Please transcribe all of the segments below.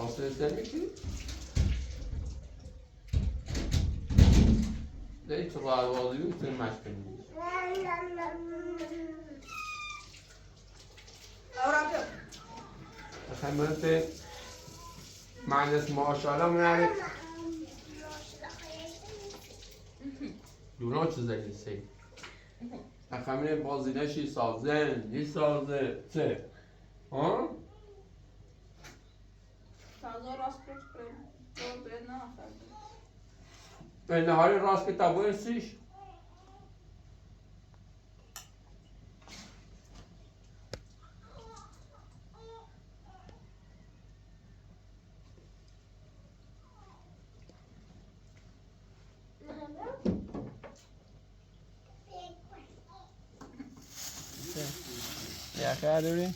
حوصله میکنی؟ داری تو راه بازی میتونی مشق کنی. خدمت مهندس ماشاءالله میاد دونا چه زنیسی خمینه بازینشی سازن یه سازه چه ها؟ تازه راست به نه به نهاری راست که تابو سیش یخه داری؟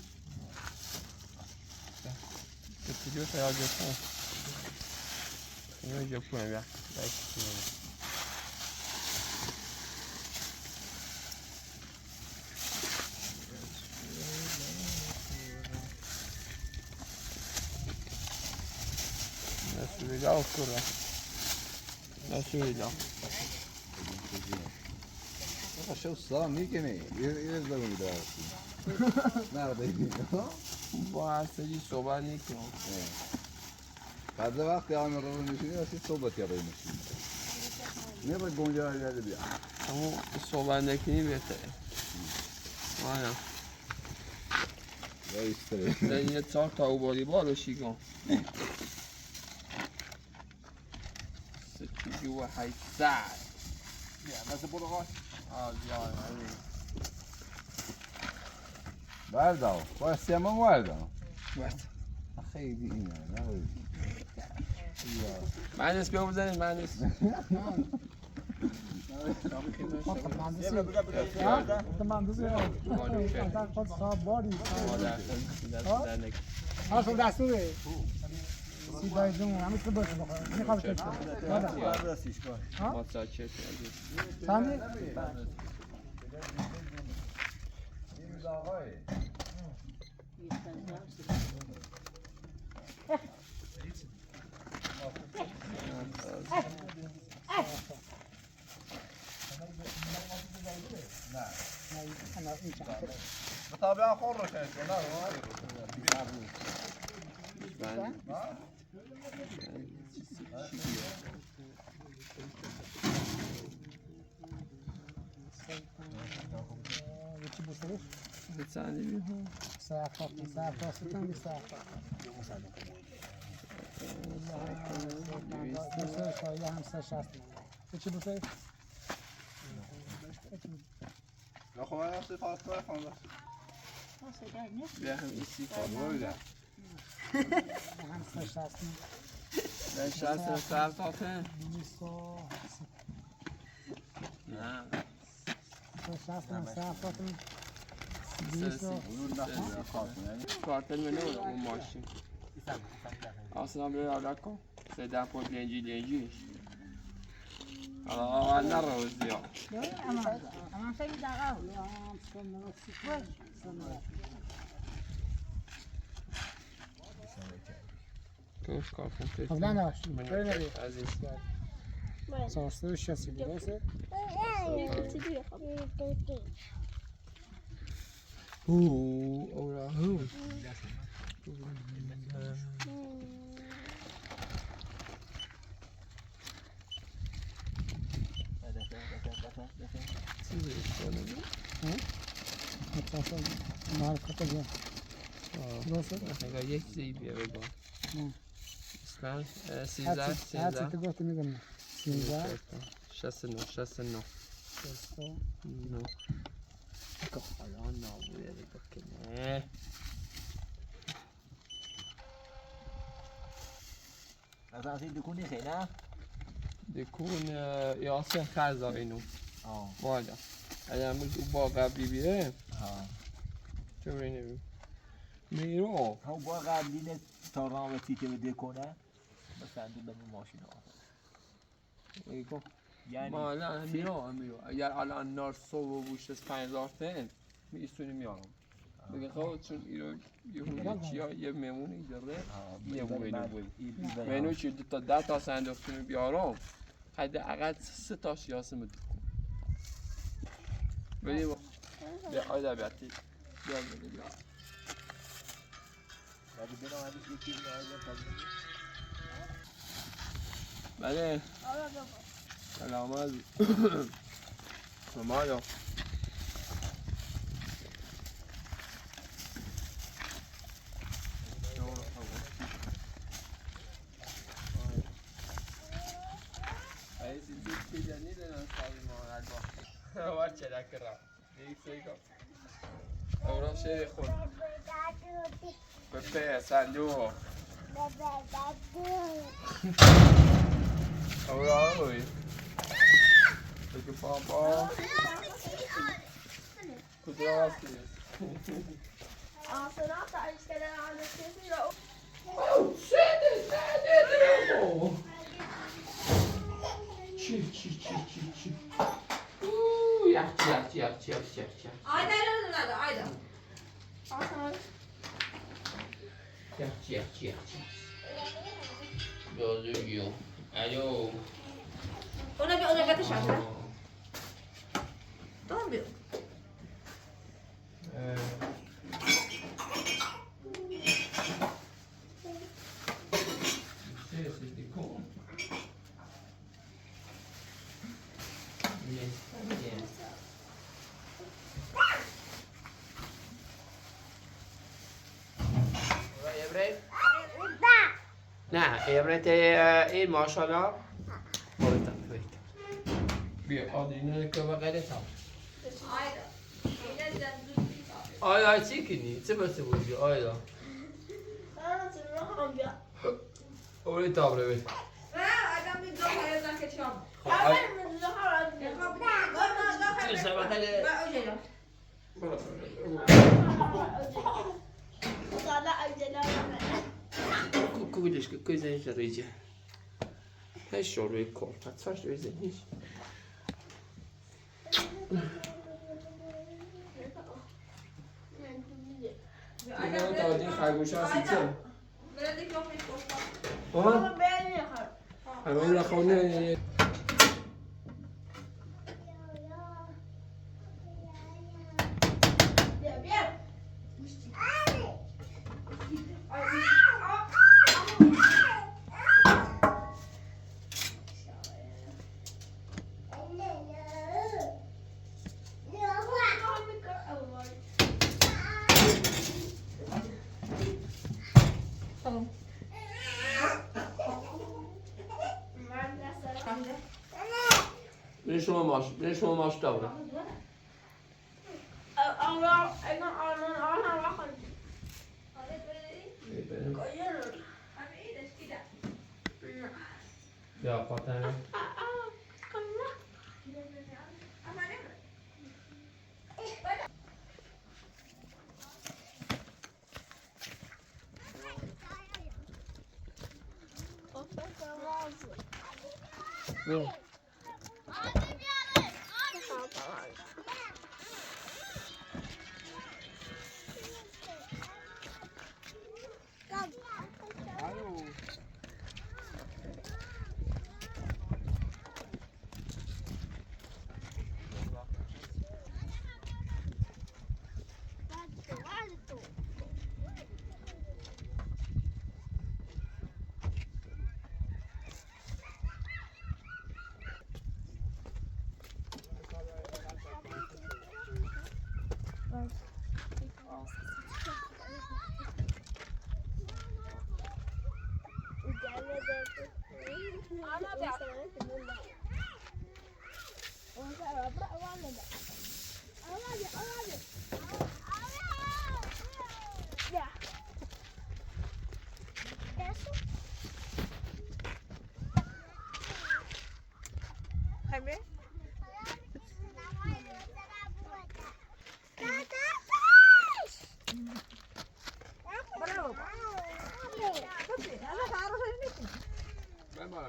کتیجو سراغ جفون اینو جفون بیا Nasıl oscura. Nasıl شو الصلاة ميكني يرزق من دراسي نرضى با هستگی صحبت نکنم بعد وقتی آن رو میشینی واسه صحبت یا میشینی نباید گنجا یاد بیا اما صحبت نکنی بهتره آیا یا ایستری زن یه چهار تا اوبالی بالو شیگم ستیجو و حیثت مثل برغاش آزیان همین برداو واسه من وارداو باید خیلی اینه نه مهندس بیا بزنید مهندس اصل دستوره سیدای جون همه چیز باشه بخوره میخوام چک کنم چندی؟ مطابق خور رو کنید نه چی بسرش؟ چندی بیم ساعت ستون بی ساعت بسرش یا همسه شست چی بسرش؟ یا خب من هستی خواست باید خونده بیا هم ایسی همسه شست به شست سر تافه نه کارتل منه اون ماشین اصلا بیا آگاه کن 13 پوند لنجیش حالا من نروزی ها اما خیلی دقیقه توش کار کن قبلا داشت عزیز ساسته شسی درسته؟ اورا هو معرفت جان درسته؟ اگر یک زی بیا بگم اسکان 13 هر چی تو گفتی میگم 13 69 69 نه که حالا نابوده بکنه از این دکونی خیلی نه؟ دکون یاسر خرزا اینو والا اگر امروز او با قبلی بیره چه برای نبیم میرو هم با قبلی نه تا رامتی که بده کنه مثلا دو دم ماشین ایگو یعنی ما الان میرو اگر الان نار صبح و بوش از 5000 تن میستونی میارم بگه خواهد چون ایران یه میمونه ایجاره یه منو چی دو تا 10 صندوق کنه بیارم حداقل 3 تا سیاسه میدونم بریم بیا آیدا بیاتی بیا بیا بله سلامت سلامت var çelakra. Değilse yok. Avra şey khod. Pepe sandu. Avra oy. Peki papa. Kudras ki. Ağzına da işleri anlatıyorsun ya. Seni. Çi. Yak. Ayda öyle nerede? Ayda. Ağzına. Yak. Gözüküyor. Alo. Ona bir ateş açtı. Tamam mı? نه عبرت این ماشاءالله بردم بیا آدینه که بغیره tam. Ayda. Ayda çekini, çabası bu ayda. Orayı tabre ver. Adam bir daha hayatdan geçiyor. Çırsa bakalım. Ben öyle. Kukulish, coisa de rige. É choro e corta, faz dois anos. Não, tá de خرگوش هستی چه؟ بلدی که آفریش گفتم. ها؟ همین رخونه Tamam. Ben şuna maaş davra. Ya patene.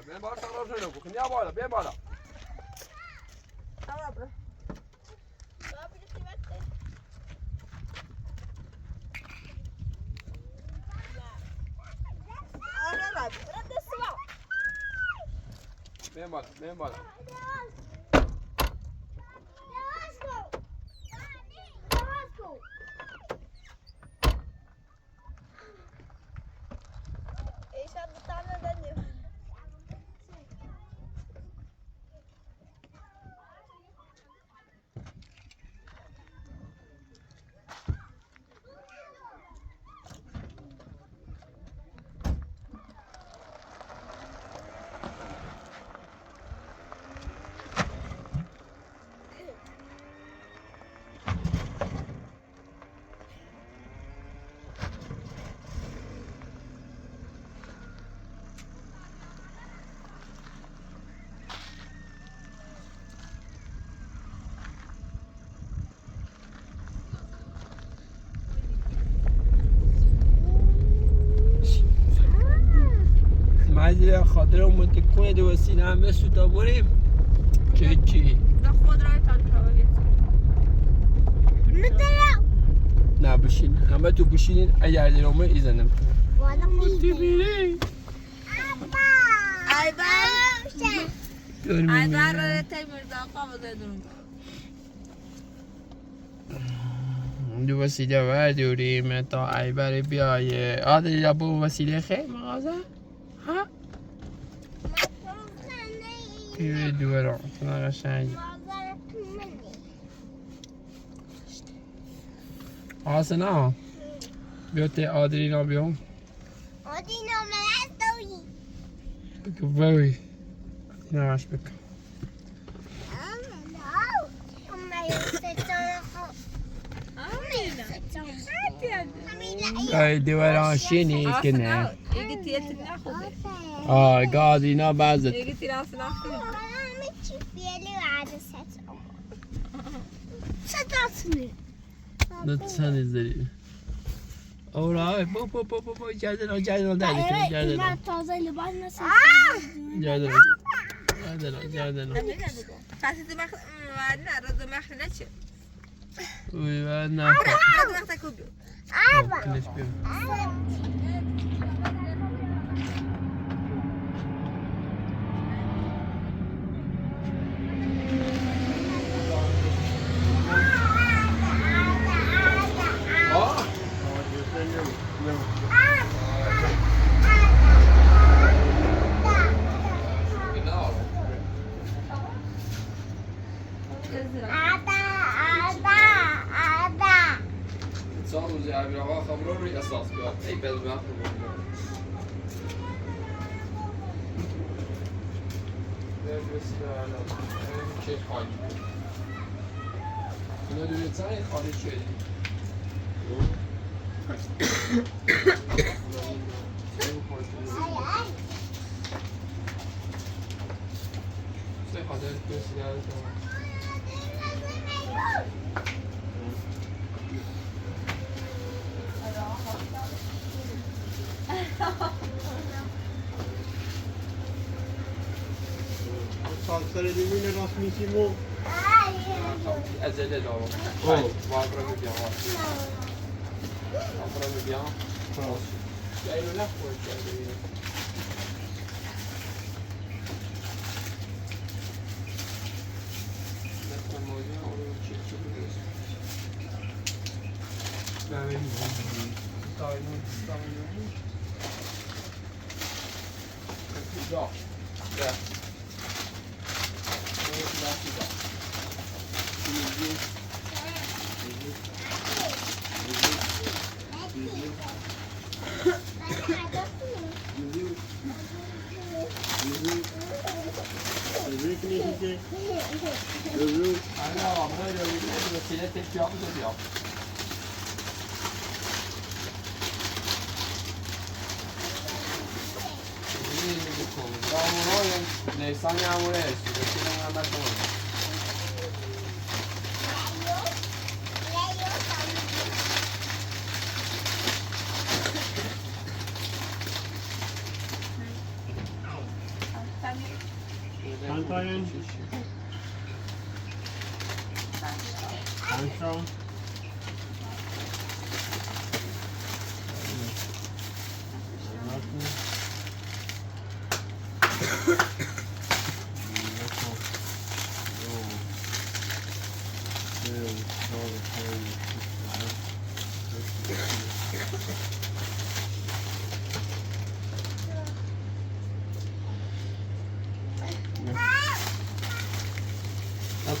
Ben bara tarar şöyle bu. Niye böyle? Ben bara. بیاین بالا مجید خاطر اومد که کنه دو وسیله همه سوتا بریم چی؟ Da خود رای تان نه بشین همه تو بشینین اگر دیر اومد ایزنم Aybar Temir'de kavga ediyorum. دو وسیله برداریم تا ایبر بیایه آدری با وسیله خیلی مغازه ها؟ پیوه دوران کنه قشنگی آسنا بیاته آدرینا بیام بگو بوی نماش بکن دوران شینی کنه İyi tiyetin ne oldu? آدرینا بعضت İyi tirasın aklına. لطفاً ازداری اورا بو جردن جردن تازه لباس مثل جردن Fasiti bak ne aradı mahne çi. و نه Aradı mahta kubu. کنش بیام اتصال روزی عبیرها خبران روی اساس بیاد ای بزمه چه خالی اینا دوی تایی خالی شدی سه خاطر کسی داره Salsare di mine rasmissimo. ازله دارم وابرا میگم وابرا میگم یا اینو نخورد کرده مثل موجه اونو چی بگیرست نمیم تاینون پیزا ده Ana, böyle bir vesile tek yapacağız ya. İyi bir konu. Yağmur Nisan yağmuru esiyor. Vesile hemen tamam. Antoine. Armstrong.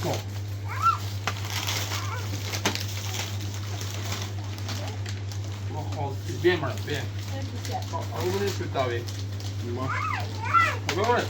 کن ما خواستی بیمرد بیم اونه شد داوی ما ببرد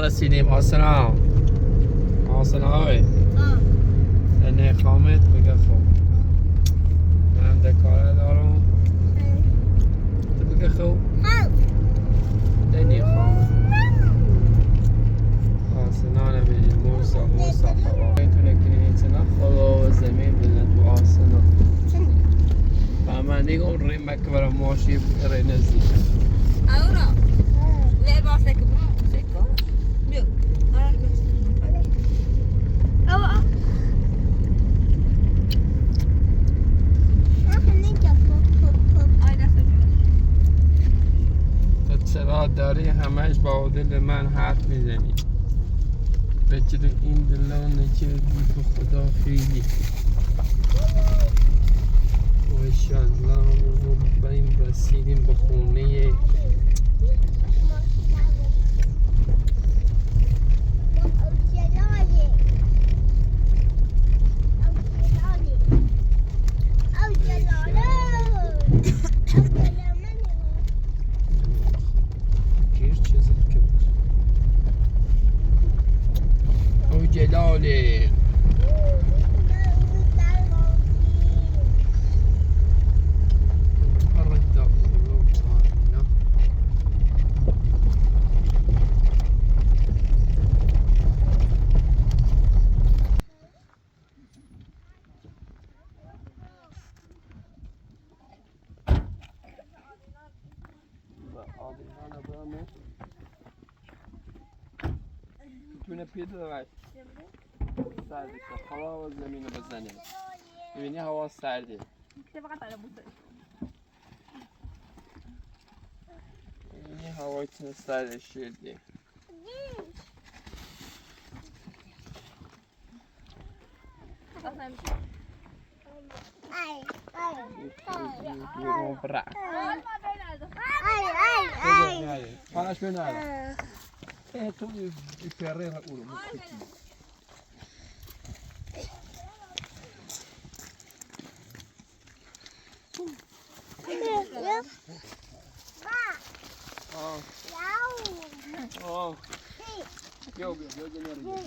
رسیدیم آسنا آقای دنه خامت بگه خوب من دکاره دارم تو بگه خوب دنه خامت آسنا نمیدیم موسا خوا میتونه کنید سنا خدا و زمین بزن تو آسنا و من دیگه ریم مکبر ماشی ری نزدیک Ahora, le vas a seco. Bien. Ahora. چرا داری همش با دل من حرف میزنی به جلو این دلانه که تو خدا خیلی و انشالله بریم رسیدیم به خونه جلاله میتونه پیدا دارد سرده که هوا و زمین رو بزنه ببینی هوا سرده ببینی هوا چون سرده شده بیرون برا پانش بیناره تو بیفره اونو مکتی بیا جنری بیا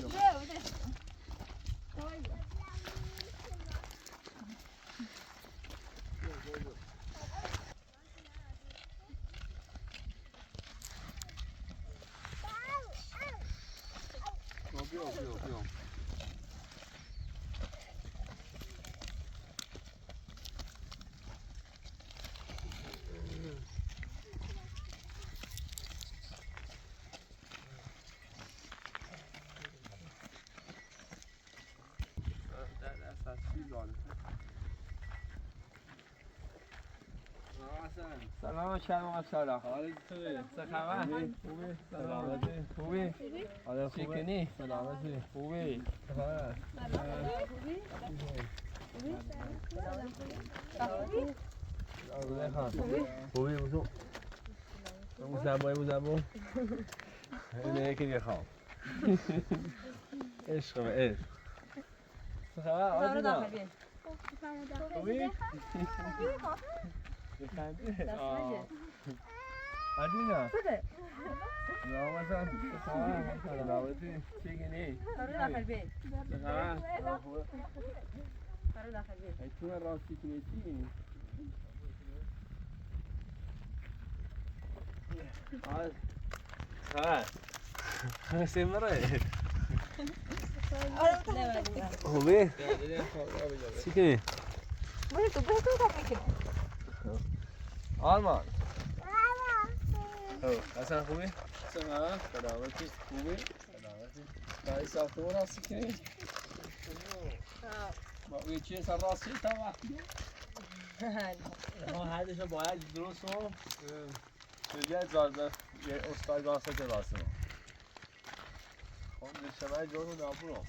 سلام شما سلام. حالت خوبه؟ چه خبر؟ خوبه؟ سلامتی. خوبی؟ حالت چی کنی؟ سلامتی. خوبی؟ خوبی بزرگ. موزبا. اینه یکی دیگه خواب. عشق و عشق. چه خبر؟ آدینا. خوبی؟ آدینا. سلامتی. چی کنی؟ چه خبر؟ تو راستی کنی چی؟ خبر؟ سمره. خوبی؟ چی کنی؟ آرمان. حسن خوبی؟ چه خبر؟ سلامتی. خوبی؟ سلامتی. برای ساختمون راستی کنی؟ با یه چیه سر راستی تا وقتی؟ ما حدش رو باید درست رو شجاع جازه یه استاد راسته که راسته ما خب نشمه جارو نابورو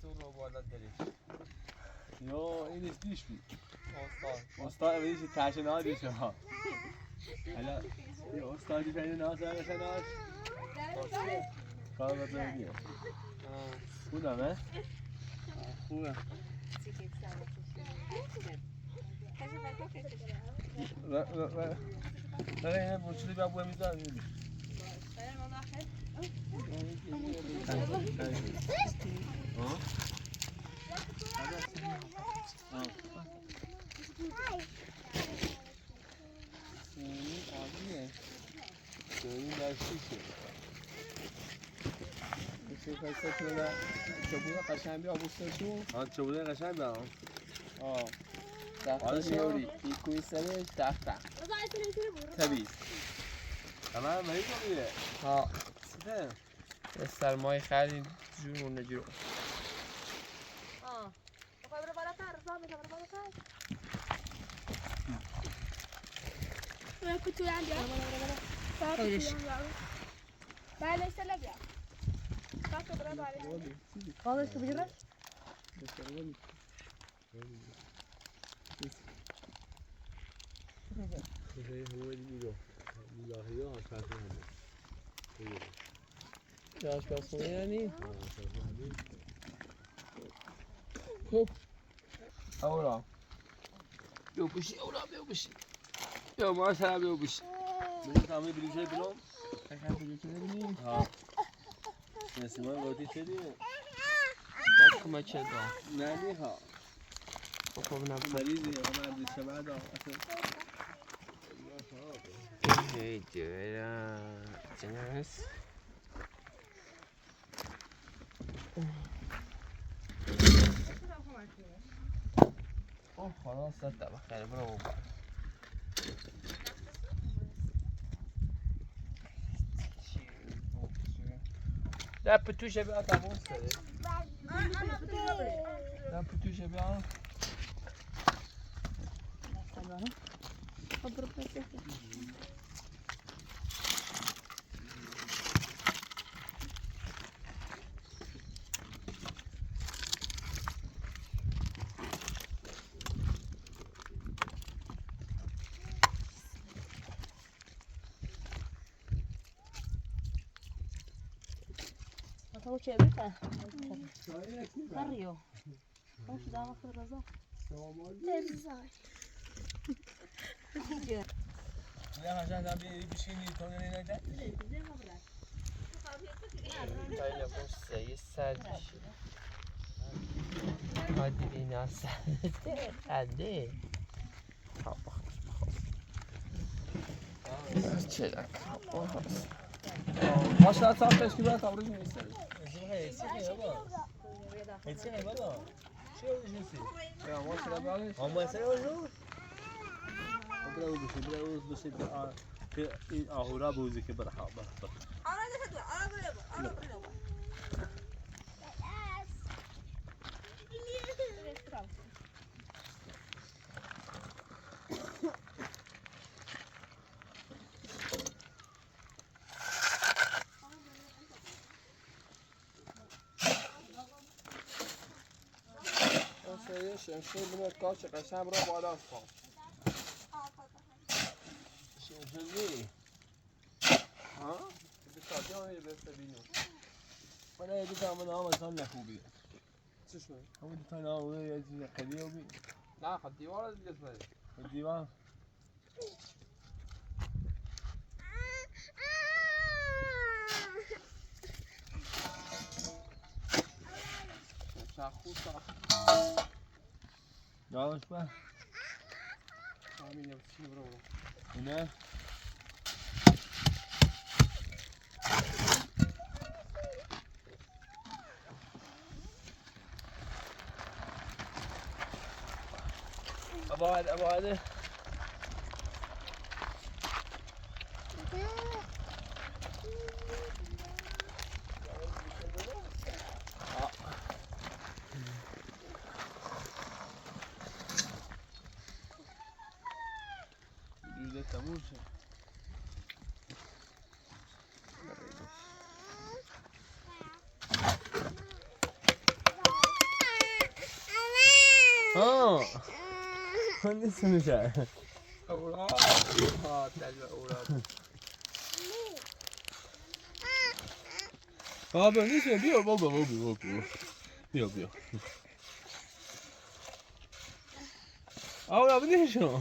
تو رو بالا داری. یا این است دیش بی استاد بیش تشنه دیشه ها حالا یه استادی پیدا ناسه نشه ناش کار بطور بیه خودمه؟ خوبه. نه اینه برچولی بیا بوه میزن عالیه. داریم در شیشه. بسید خیسته کنه چوبونه قشنگ بیا بوسته تو. چوبونه قشنگ بیا دفتر میوری. بیکوی سرش دفتر. تبیز. تمام مریض رو بیه ها. سیده یه سرمایه خیلی جورونه جورو. كنتوا عندي خيرش ما ليس لك خاطر برافو عليك خالص بجرب یا آشپزخونه یعنی؟ خب اورا بیا بشی اورا بیا بشی بیا ما سلام بیا بشی بلیش همه بلیشه بلوم قشنگ بلیشه ببینیم ها نسیمان گوتی چه دیه بس کمک چه دا نه نی ها خب نبود مریضی همه هم دیشه بعد هی جورا جنس اوه خلاص صدق بخیر برو بابا لا پتوشه بیا تموم شده لا پتوشه بیا تو چه بیتا کاریو خوش دام خود رضا نه هاشان دم بشینی تو نمی‌دونی خیلی بوسه یه سر بشی هادی بینا سر خنده چه دکم ماشاءالله صاحبش که باید تبریز می‌سازی یا ماشاءالله بالش این آهورا بوزی که برها شمشیر بینه کاش قشنگ را بالا است خواهم شمشیر ها؟ بساتی هم یه بسته بینو من یه دوتا من هم اصلا نخوبی چی شد؟ همون دوتا نامونه یه چیز قدی رو بی نه خب دیوار رو دیگه بری دیوان شمشیر خوب ساخت داغش با همین یه چی برو اینه ابعاد جوزه تموم شد من نیست میشه اولاد ها دل اولاد بابا نیست بیا بابا بیا آقا بیا شو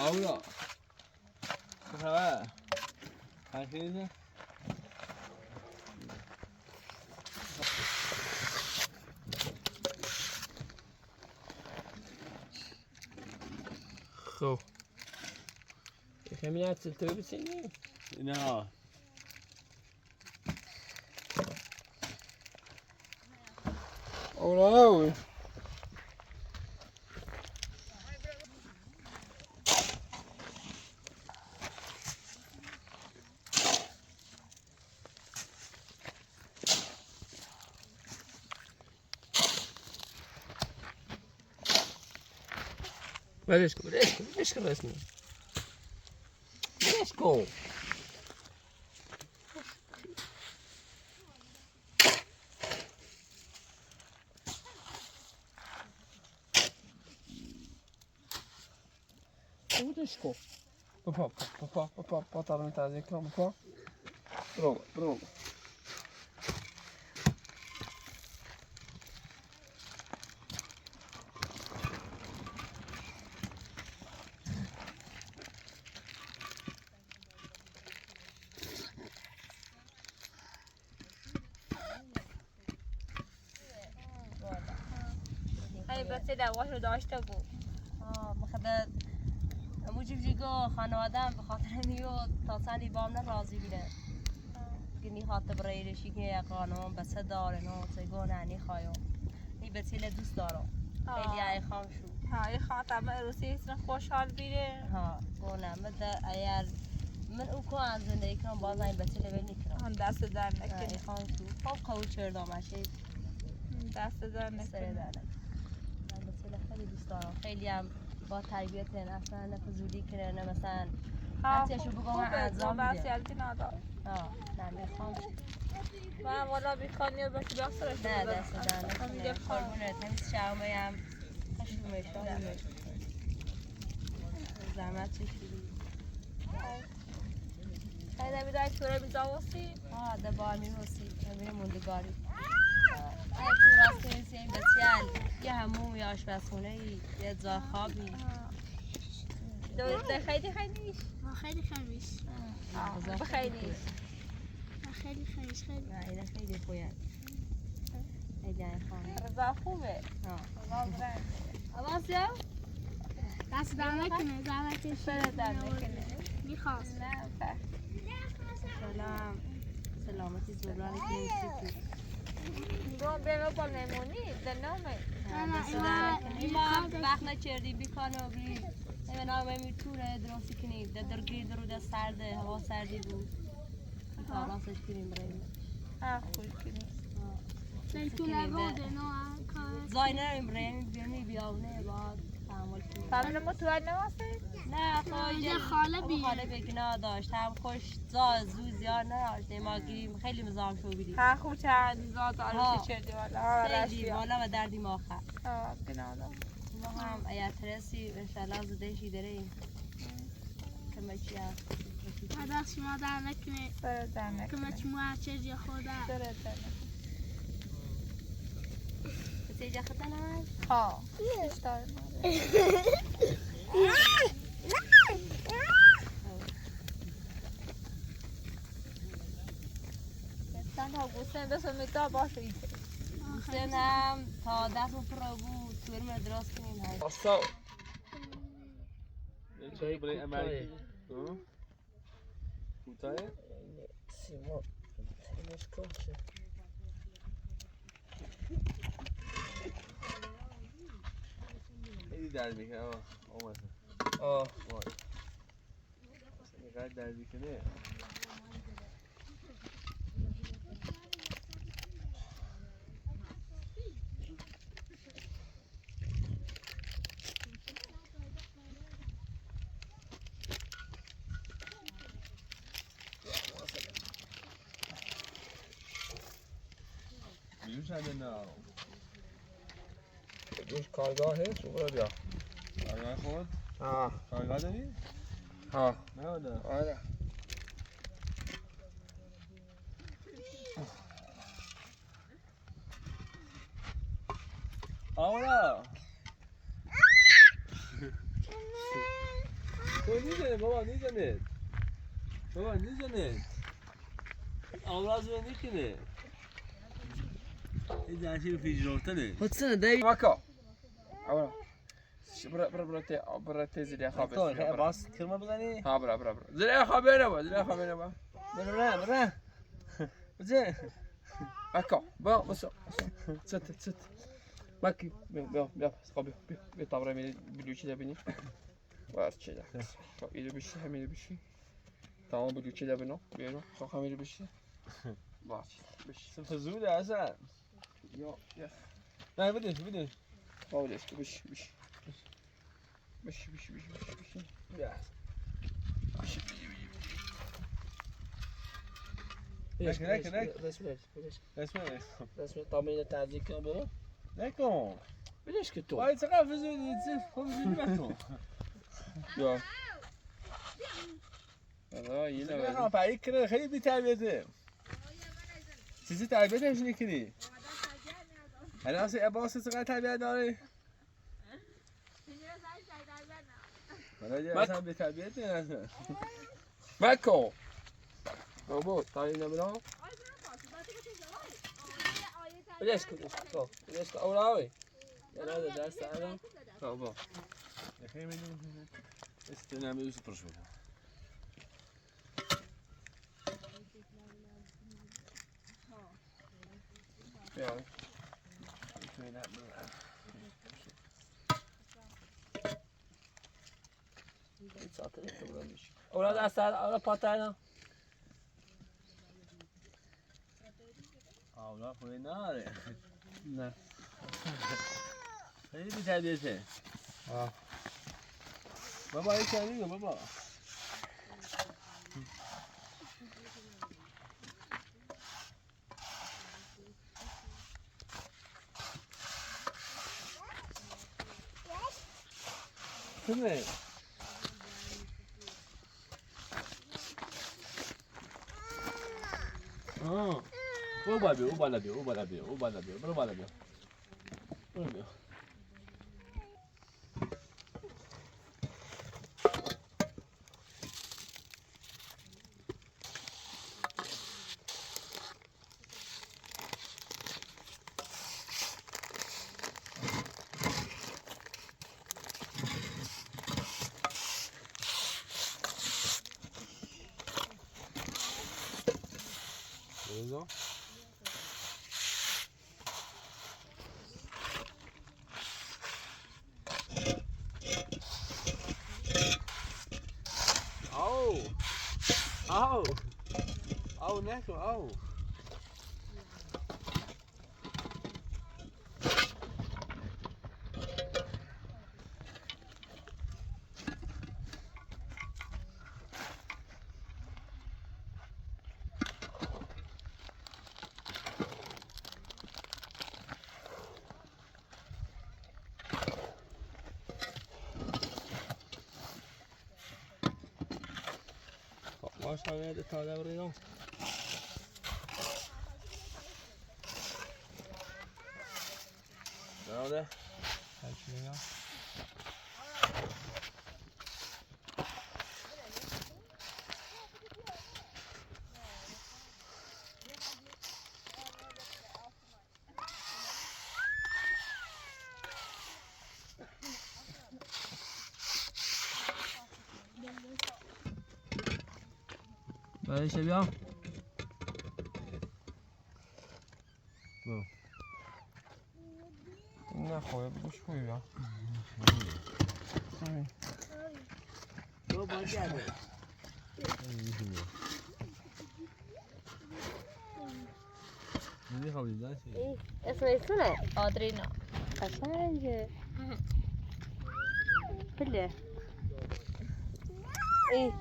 آورا خبر خیلی خب کمی از تو بسینی نه اولاد ولش کن رسمی ولش کن ولش کن پا طرف تازه کن پا برو ای بچه دواشو داشته بود بخاطر موجب جیگو خانوادم به خاطر میو تا سالی بام راضی بیره گنی خاطر برای رشی که یک خانوام بسه داره نو سگو نانی خواهیم نی بسیله دوست دارم خیلی ای خام شو های خاطر روسی ایسن خوشحال بیره ها گونه مده ایر من او که از زندگی کنم باز این بسیله بی نکنم آن دست در ای نکنه خام شو خب قول چردم اشی دست در سره نکنه داره من بسیله خیلی دوست دارم خیلی هم با تربیت اصلا نه فضولی کنه نه مثلا هرچیشو بگم من خوبه انجام بس میده یلتی ندار نه میخوام من والا بیخوانی و بکی بخصرش نه دست من میگه دارم قربونه تمیز شرمه هم خشومش آرومش زحمت چشیدی خیلی نمیدونی چوره بیزاوستی ده بار میوسی همین موندگاری تو راست کنیسی این بسیار یه هموم یا آشپزخونه ای یه جا خوابی ده خیلی خیلیش خیلی خمیش بخیلیش خیلی خمیش خیلی نه اینه خیلی خویه خیلی خانه رضا خوبه رضا برنده آواز یا؟ دست در نکنه زحمتش سر در نکنه میخواست نه فرق سلام سلامتی زورانی که نیستی رو بیمه با نمونی در نامه ایما وقت نکردی بیکانه و بی نمه نامه میتونه درستی کنی در درگیر درو در سرده هوا سردی بود کاراسش کنیم برای خوش کنی زیتون روده نو زای نریم برای بیرمی بیاونه باید تحمل کنیم فهمیدم ما تو نواسته نه خواهی خاله بیه. خاله بگنا داشت هم خوش زو زیاد نداشت ما گیریم خیلی مزاحم شو بیدیم خوب چند زاد آرشی چردی والا خیلی بالا و دردیم آخر بنادا ما هم اگر ترسی انشالله زدهشی داریم کمه چی هست دست شما در نکنه سر در که نکنه مچ موچه یا خوده سر در نکنه بسی جا خطا نمید ها اشتار تنها گوستن بس امیدوار باشه ایده حسین هم تا دست فرا بود سوری من دراز کنیم های اصلا چای برای امریکی کوتاه سیما تنش کشه خیلی درد میکنه آمد آه اینقدر درد میکنه بیوش هم نه دوش کارگاه هست برو بیا کارگاه خود آه کارگاه داری؟ ها نه ولی آره آورا تو نیزنه بابا نیزنه بابا نیزنه آورا زو نیکنه این جنشی فیج روتنه حسن دایی ماکا آورا برا تی زیر خواب تو خیلی باز کرما بزنی؟ ها برا زیر خواب نبا برا بزن ماکا بس ست ماکی بیا خواب بیا تابره می بلوچی دبینی وارد چه ده خب ایدو بشی همینو بشی تمام بلوچی دبینو بیانو خب همینو بشی وارد بشی سمت زوده اصلا یا نه بدش خودش بشی نکن رسمه تامین تنظیم کن برو نکن بدش که تو باید چقدر فزودی خب زودی بکن یا آه یه نه نوع پایی کنه خیلی بی تربیته چیزی تربیتش نکنی الان اصلا عباس چقدر تربیت داره اصلا بی تربیت نه مکو بابا تایی نمیرم بدش که اولاوی یا نه دست آدم بابا خیلی میدونم استنام یوسف پرشو یا اولا دست اولا پاتاینا اولا خوی ناره نه خیلی بی تربیته آه بابا این چه میگه بابا کنه او بالا بیا برو بالا بیا او نکن او ماشاءالله تا دبریدم ناده هرچی بعدش بیا نه خوبه بگوش خوبی بیا تو باید گرده دیدی خوابی داشتی اسمه آدرینا قشنگه بله ای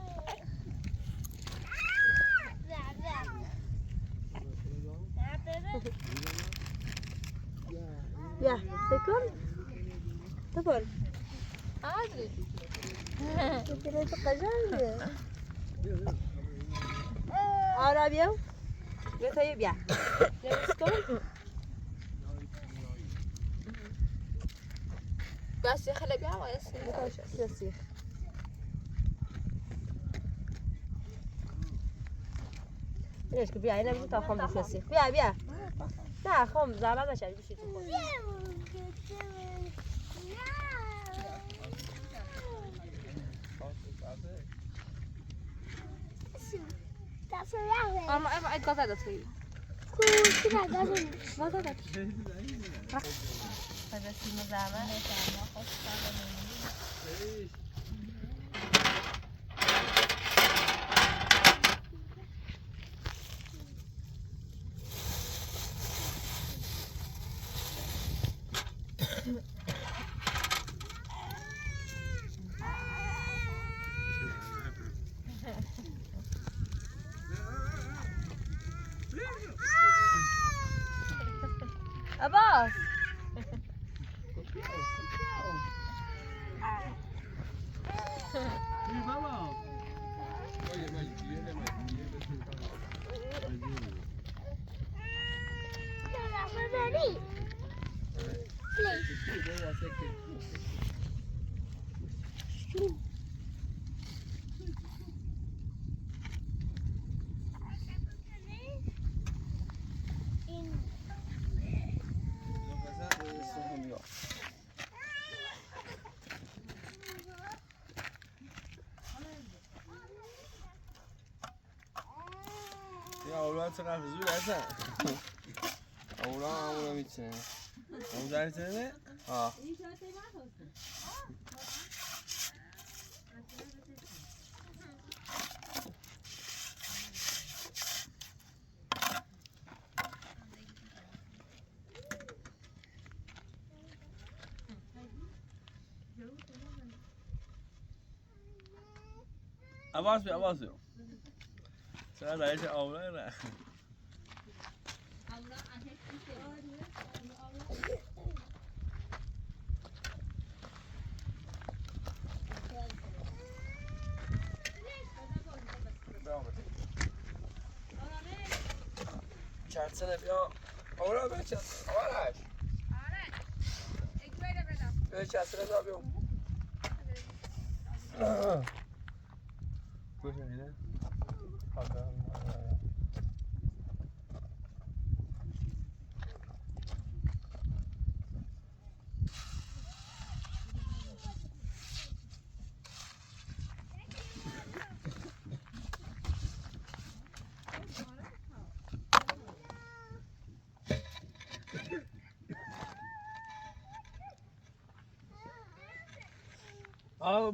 بیا سکن تبر عادي كده قشنگه آرا بیا بیا تا بیا سکن بس خلي بيها ويا يصير ليش بيا هنا بيجي تاخذ بس يصير بيا لا خم زعما باش بيجي تاخذ اما اي قطعه تصير ما قطعه بس المزامة أباس یا اولاد چقدر زود هستن اولا میتونه اون در میتونه ها عباس بیا چرا رایش اولاد نه چند سنه بیا آورا به چند سنه آورش به چند سنه دا بیا گوش میده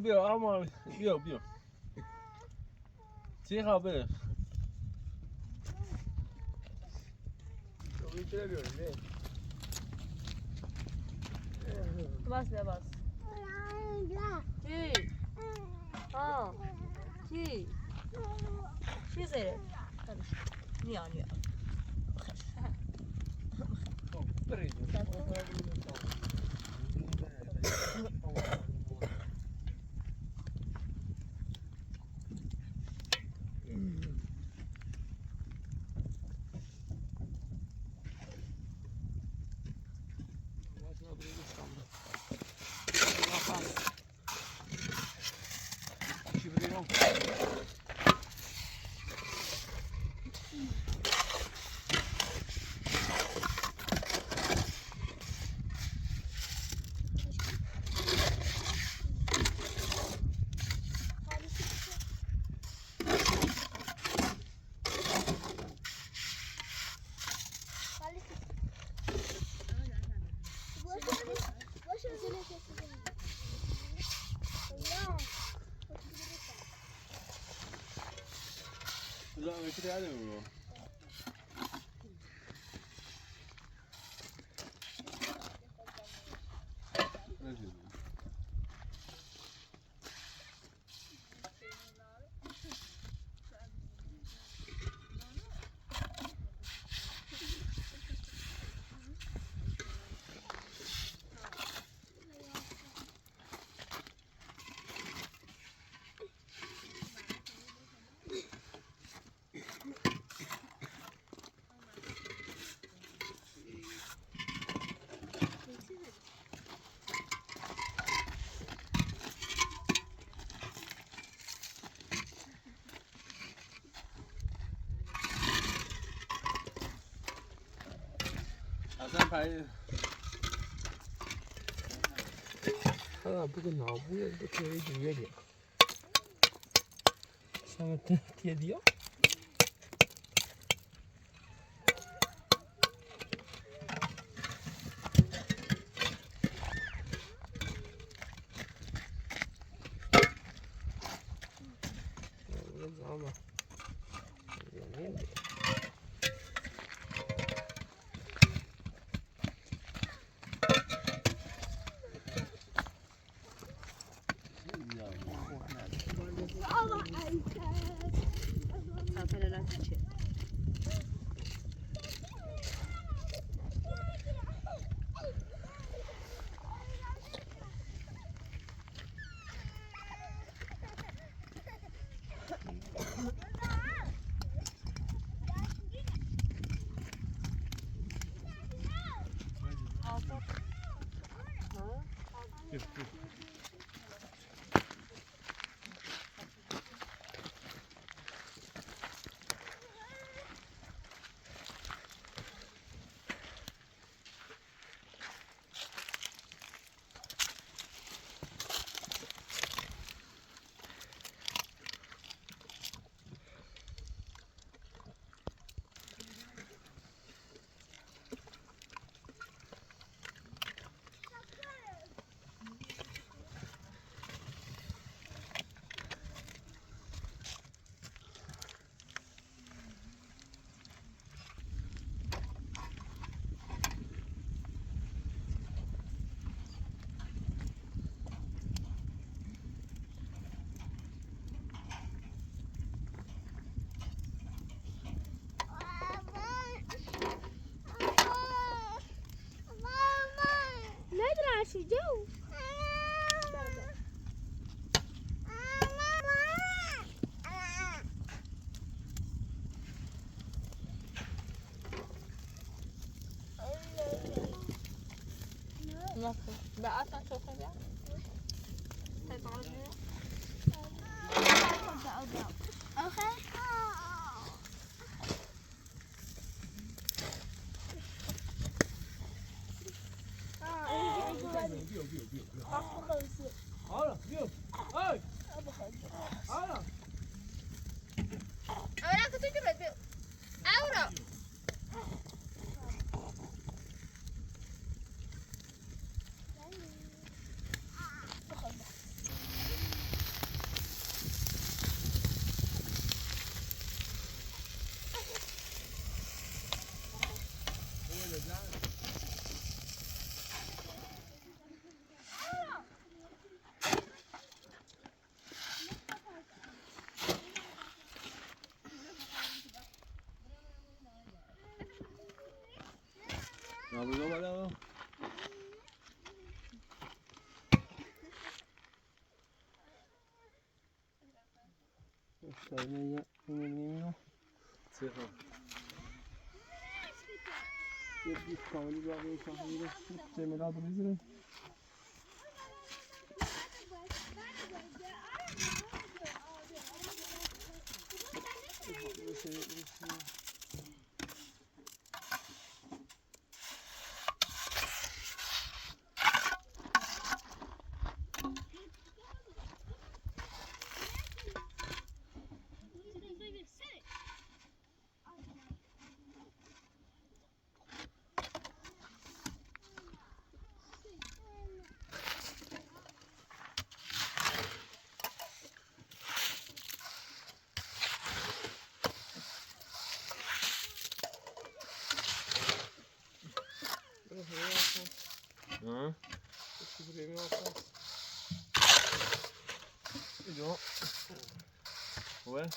بیا اما بیا چی خبره تو میتونه بیاری نه بس بیا بس چی؟ ها چی؟ چی زیره؟ نیا برید لا مش هذا هو اصلا پای bugün ne yapıyor? Bu köye gidiyor ya. Sana diye diyor. Ama She do. نکن. به اصلا چوخه بیا تتعرض آخه اولا که تو که بد بیو اورا نابود اومدم Ouais.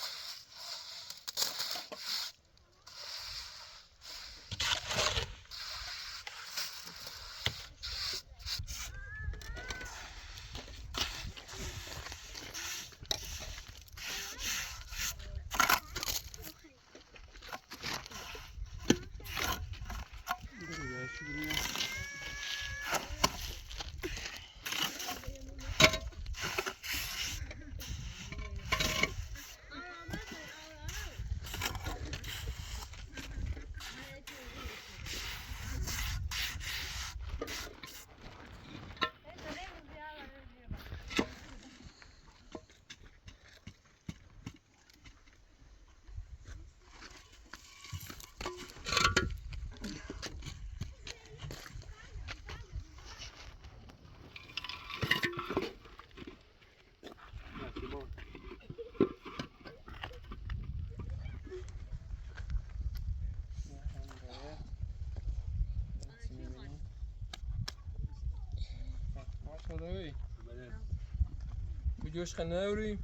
ویدیوش خیلی نوری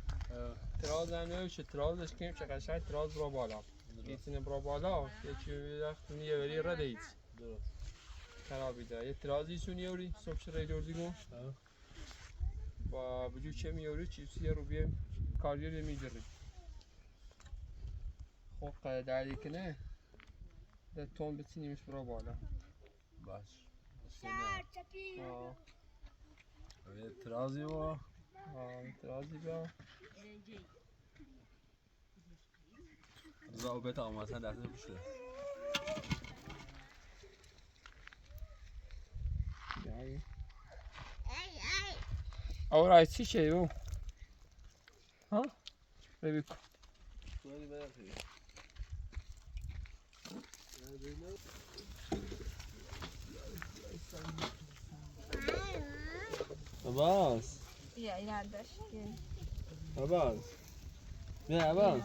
تراز هم نوشه ترازش کنیم چه قشنگ تراز برا بالا میتونه برا بالا یه چی وقت یه وری رده ایت خرابی ده یه ترازی سونی اوری صبح شده دوردی گون و ویدیو چه میوری چیزی رو بیم کاریه میگیریم خب دردی کنه ده تون بتینیمش برا بالا باش یه ترازی و ترازی بیا رابط آمازن دسته بشه Ora ci c'è un. Ha? Bevi qua. عباس یا یادش عباس بیا عباس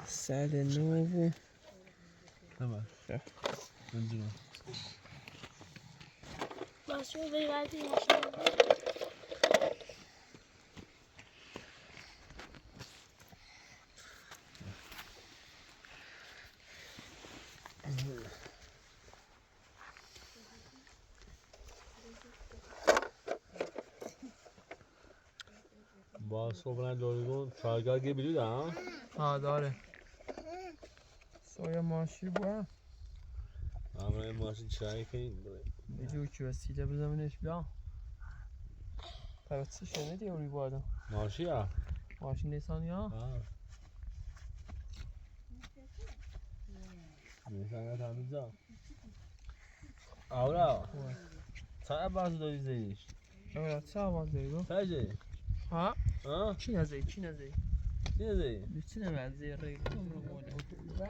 Sale nuovo. تمام بنزين بس شو بيباتي عشان با صبحانه جایگون چایگاه گی بلیده ها؟ ها داره سویا ماشی با همه ماشین چای کنید میدو که وسیله بزنش بیا توسط شنه دیوری بادا ماشی ها؟ ماشین نیسان یا؟ نیسان ها همینجا آورا چه باز داری زیش؟ آورا چه آواز داری گفت؟ چه ها؟ ها؟ چی نزدی؟ چی نزدی؟ چی نزدی؟ چی نزدی؟ ریگ رو مولا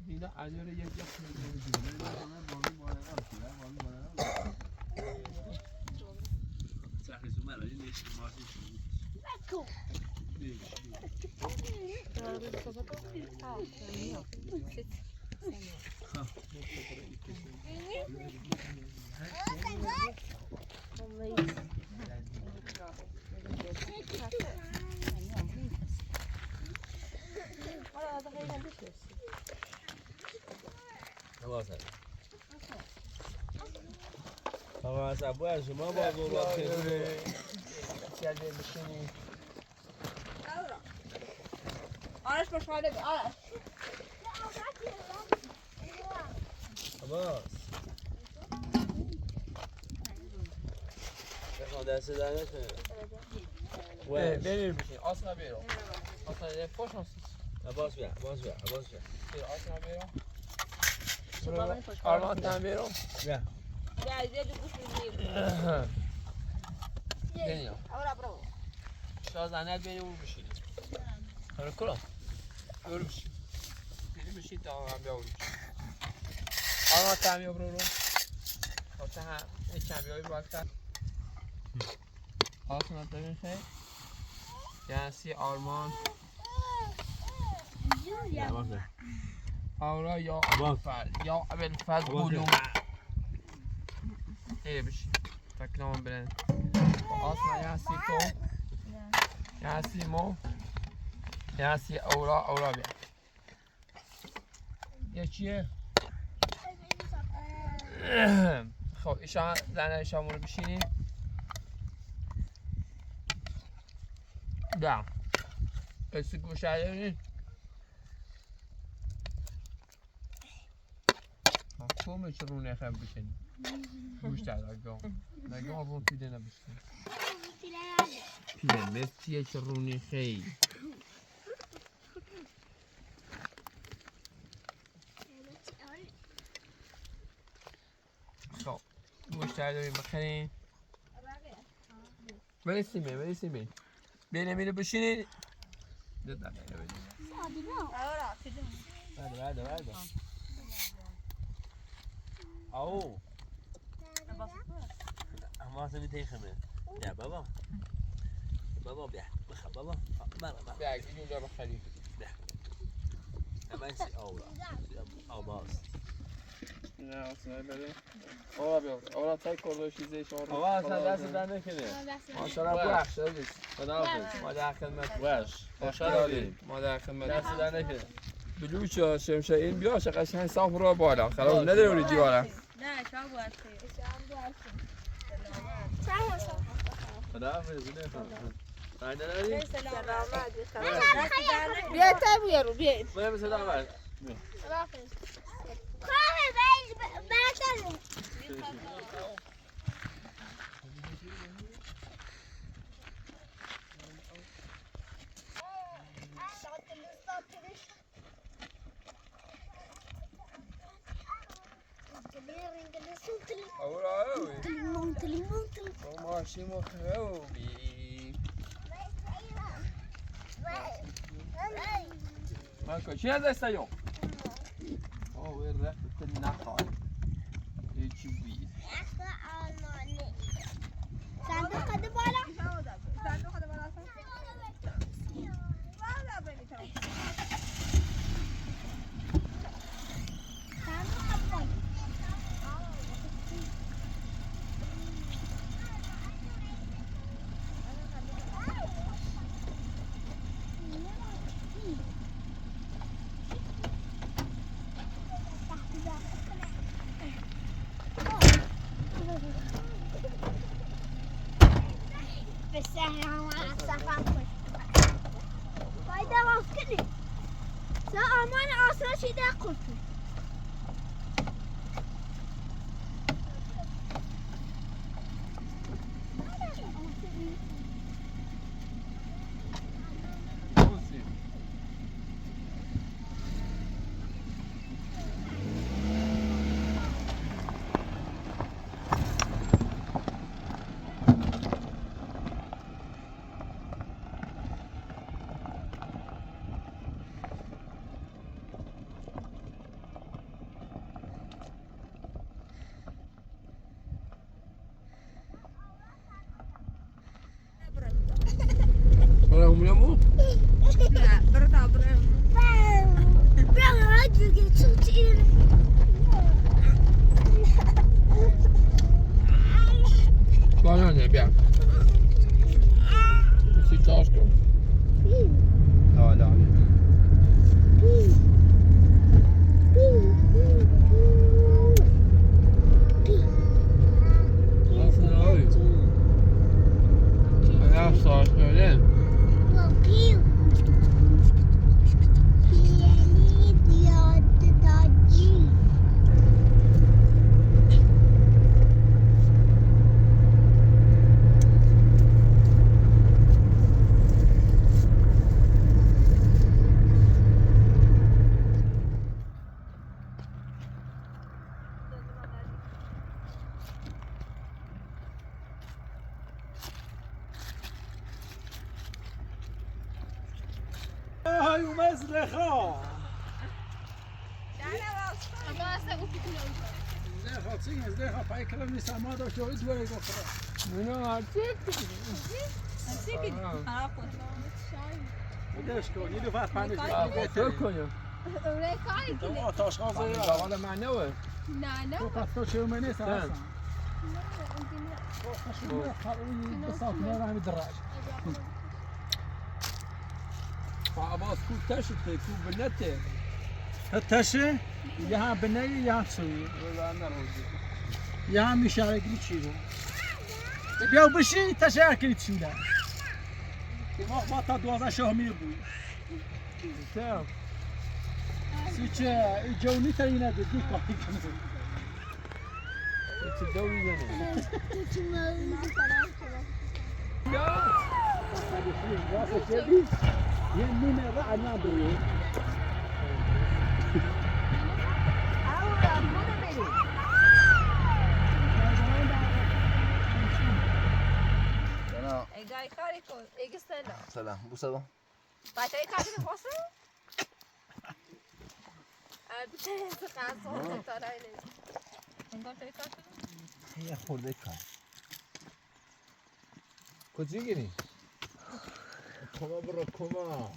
دینا عجله یک آقا از ابوی شما باز رو باز کنید سیاده بشینی آرش باش حاله بی آرش عباس بخواه دست در نکنه بریم بشین آسنا بیرو آسنا یه پوش هستیست عباس بیا عباس بیا عباس بیا بیر آسنا بیرو آرمان تن بیرو بیا بیا ایده دو گوش میزیم دنیا آورا برو شازنت بین اون بشینی آره کلا برو بشین بریم بشین تا هم بیا برو بشین آرمان تن بیا برو خاطر هم یک کمی های باید کرد آسنا تن خیلی یعنی آرمان بیا عباس بیا آورا یا عباس یا ابوالفضل بولو ایه بشین تکنام برن آسنا یعنی تو یعنی مو یعنی اورا بیا یه چیه؟ خب ایشان زنه ایشان رو بشینی دم قصه گوشه دارین کومه چه رو نخم بشینی گوشت نگاه بون پیده نبشتیم پیده مفتیه چه رونی خیلی خب گوشت داریم بخرین برسیم بینه میره بشینید دادم اینو بدیم آورا پیده بعد او اما اصلا تیخمه بیا بابا بیا بخواه بابا مرا بیا اینجا بخریم اما سی اورا عباس نه اصلا بده آورا تای کرده چیزی شما آقا اصلا دست در نکنه ماشاءالله بخش دادیش خداحافظ ما در خدمت باش ما در خدمت دست در نکنه بلوچ شمشه این بیا چه قشنگ صاف رو بالا خراب نداره اون دیواره نه شما باید خداحافظ فایده نداری؟ بیا تا بیارو بیا باید صدا آورد ماشی مخروبی مالکو چی از استایو؟ اوه رفت نخواه هیچی بید صندوق قد بالسهل وانا سافر فايدة وافكني سأمان أصلا شي دا قلت براهم يمو لا برتا برهم برام راديو قلت صوتي بانا نبيع سيتاشكو لا لا nasıl abi? Ayak sağ şöyle. هاي ومزلخة زلخة فاي كلام نساء ما دو شو يدوي يقفر منو artık? ليش كون يدو فات بانش Çok koyu. تاش غازي Hava معنوي. تو قصو شو مني ساسا شو بصوت ما راح يدرج Abbas kul taşı te kul bennete. التشي يا بني يا تسوي يا مشارك لي تشيلو بيو بشي تشارك تشيلا ما تدوازا شو هم يبو Tamam. سيتش جوني ترينا بدي كويس Tedavül yani. يمين راح نادري سلام اگه کاری کن اگه سلام سلام بو سلام بچه کاری میخواستم البته قصد ستاره نیست انگار توی کار شده یه خورده کار کجا گیری؟ کما برو کما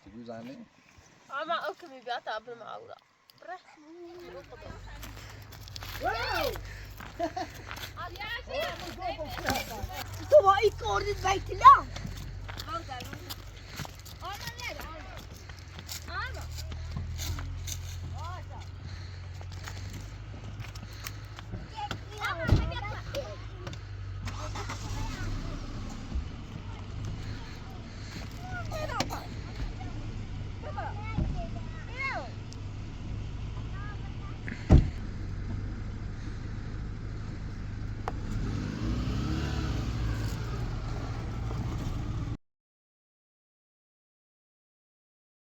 تبي زاني؟ اما اوكي بيات قبل ما اقول تو با این کردید بیت الله آرما